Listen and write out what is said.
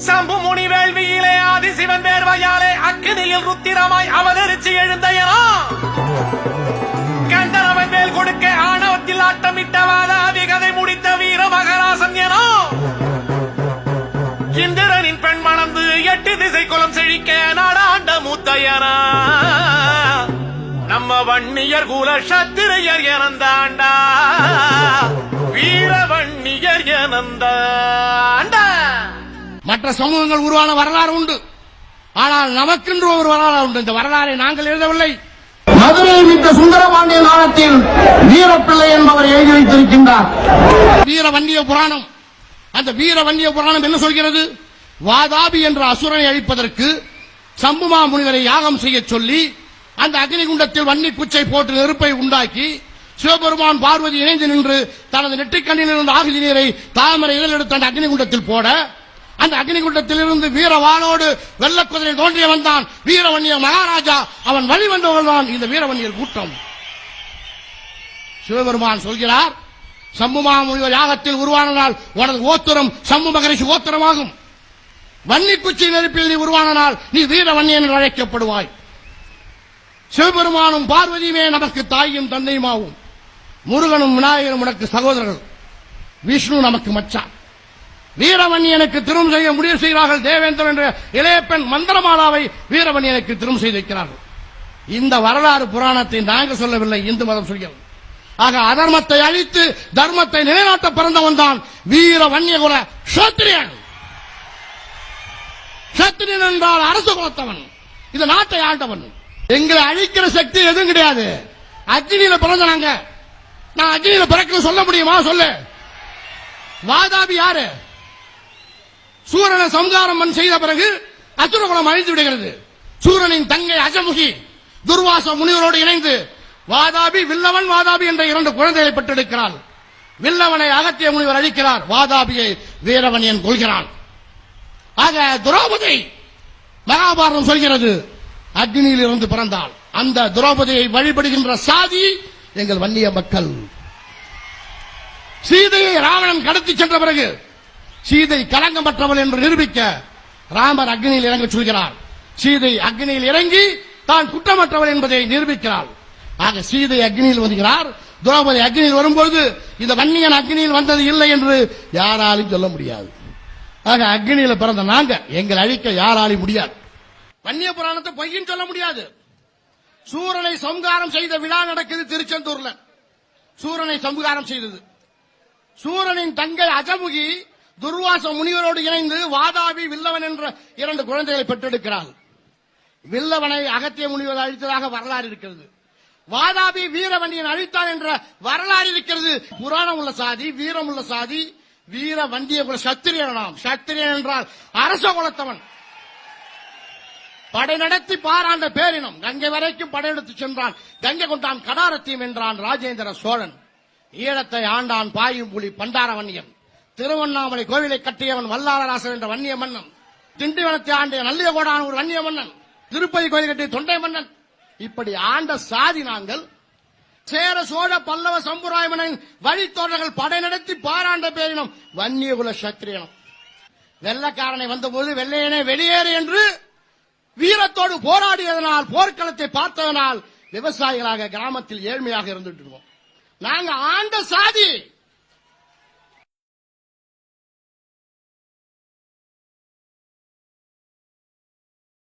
சம்பு முனி வேள்வியிலே ஆதிசிவன் வேர்வையாலே அக்கினியில் ருத்திரமாய் அவதரிச்சு எழுந்தையனோ கண்டனவன் மேல் கொடுக்க ஆணவத்தில் ஆட்டமிட்ட வாதாபி கதை முடித்த வீர மகராசன் எனோ இந்திரனின் பெண் மணந்து 8 திசை குலம் செழிக்க நாடாண்ட மூத்தையனா நம்ம வன்னியர் குல சத்திரையர் எனந்தாண்டா வீர வன்னியர் எனந்தாண்டா. மற்ற சமூகங்கள் உருவான வரலாறு உண்டு, ஆனால் நமக்கென்று ஒரு வரலாறு உண்டு. இந்த வரலாறை நாங்கள் எழுதவில்லை. மதுரை விட்ட சுந்தரபாண்டியன் காலத்தில் வீரப்பிள்ளை என்பவர் எழுதி வைத்திருக்கின்றார் வீரவன்னிய புராணம். அந்த வீரவன்னிய புராணம் என்ன சொல்கிறது? வாதாபி என்ற அசுரனை அழிப்பதற்கு சம்புமா முனிவரை யாகம் செய்ய சொல்லி அந்த அக்னிகுண்டத்தில் வன்னி குச்சை போட்டு நெருப்பை உண்டாக்கி சிவபெருமான் பார்வதி இணைந்து நின்று தனது நெற்றிக்கண்ணில் இருந்த ஆகுதி நீரை தாமரை இதழ் எடுத்து அந்த அக்னிகுண்டத்தில் போட அந்த அக்னிகுண்டத்தில் இருந்து வீரவாளோடு வெள்ளக்குதிரை தோன்றிய வந்தான் வீரவன்னிய மகாராஜா. அவன் வழிவந்தவர்கள் தான் இந்த வீரவன்னியர் கூட்டம். சிவபெருமான் சொல்கிறார், சம்புமா முனிவர் யாகத்தில் உருவானால் உனது ஓத்திரம் சம்பு மகரிஷி ஓத்திரமாகும். வன்னி குச்சி நெருப்பில் நீ உருவானால் நீ வீரவன்னியன் என்று அழைக்கப்படுவாய். சிவபெருமானும் பார்வதியுமே நமக்கு தாயும் தந்தையுமாவும். முருகனும் விநாயகரும் உனக்கு சகோதரர்கள். விஷ்ணு நமக்கு மச்சான். வீரவன்னியனுக்கு திருமணம் செய்ய முடிவு செய்கிறார்கள். தேவேந்திரன் என்ற இளைய பெண் மந்திரமாலாவை வீரவன்னியனுக்கு திருமணம் செய்து வைக்கிறார்கள். இந்த வரலாறு புராணத்தை நாங்கள் சொல்லவில்லை, இந்து மதம் சொல்கிறது. ஆக அதர்மத்தை அழித்து தர்மத்தை நிலைநாட்ட பிறந்தவன் தான் வீரவன்னியகுல சத்திரியன். சத்திரியன் என்றால் அரசு குலத்தவன், இந்த நாட்டை ஆண்டவன். எங்களை அழிக்கிற சக்தி எதுவும் கிடையாது. அக்னியில பிறந்த நாங்க. நான் அக்னியில பிறக்க சொல்ல முடியுமா? சொல்லு. வாதாபி யாரு? சூரனை சம்ஹாரம் செய்த பிறகு அசுரகுலம் அழிந்து விடுகிறது. சூரனின் தங்கை அஜமுகி துர்வாச முனிவரோடு இணைந்து வாதாபி வில்லவன் வாதாபி என்ற 2 குழந்தைகளை பெற்றெடுக்கிறாள். வில்லவனை அகத்திய முனிவர் அழிக்கிறார், வாதாபியை வீரவன்னியன் கொள்கிறான். ஆக திரௌபதி மகாபாரதம் சொல்கிறது அக்னியில் இருந்து பிறந்தாள். அந்த திரௌபதியை வழிபடுகின்ற சாதி எங்கள் வன்னிய மக்கள். சீதையை ராவணன் கடத்தி சென்ற பிறகு சீதை கலங்கமற்றவள் என்று நிரூபிக்க ராமர் அக்னியில் இறங்க சொல்கிறார். சீதை அக்னியில் இறங்கி தான் குற்றமற்றவள் என்பதை நிரூபிக்கிறாள். ஆக சீதை அக்னியில் வருகிறார், திரௌபதி அக்னியில் வரும்போது இந்த வன்னியன் அக்னியில் வந்தது இல்லை என்று யாராலும் சொல்ல முடியாது. ஆக அக்னியில் பிறந்த நாங்க எங்கள் அழிக்க யாராலும் முடியாது. வன்னிய புராணத்தை பொய்யும் சொல்ல முடியாது. சூரனை சம்ஹாரம் செய்த விழா நடக்குது திருச்செந்தூர்ல. சூரனை சம்ஹாரம் செய்தது. சூரனின் தங்கை அஜமுகி துர்வாச முனிவரோடு இணைந்து வாதாபி வில்லவன் என்ற 2 குழந்தைகளை பெற்றெடுக்கிறாள். வில்லவனை அகத்திய முனிவர் அழித்ததாக வரலாறு இருக்கிறது. வாதாபி வீரவன்னியன் அழித்தான் என்ற வரலாறு இருக்கிறது. புராணம் உள்ள சாதி, வீரம் உள்ள சாதி, வீர வண்டிய குல சத்திரியனாம். சத்திரியன் என்றால் அரச குலத்தவன். படை நடத்தி பாராண்ட பேரினம். கங்கை வரைக்கும் படையெடுத்து சென்றான். கங்கை கொண்டான் கடாரத்தையும் என்றான் ராஜேந்திர சோழன். ஈழத்தை ஆண்டான் பாயும் புலி பண்டார வன்னியன். திருவண்ணாமலை கோவிலை கட்டியவன் வல்லாரராசன் என்ற வன்னிய மன்னன். திண்டிவனத்தை ஆண்டிய நல்லியகோடான ஒரு வன்னிய மன்னன். திருப்பதி கோயில் கட்டிய தொண்டை மன்னன். இப்படி ஆண்ட சாதி நாங்கள். சேர சோழ பல்லவ சம்புராயமனின் வழித்தோழர்கள் படை நடத்தி பாராண்ட பேரினம் வன்னியகுல சத்திரியனம். வெள்ளக்காரனை வந்தபோது வெள்ளையனே வெளியேறு என்று வீரத்தோடு போராடியதனால், போர்க்களத்தை பார்த்ததனால் விவசாயிகளாக கிராமத்தில் ஏழ்மையாக இருந்துட்டு இருக்கோம். நாங்க ஆண்ட சாதி.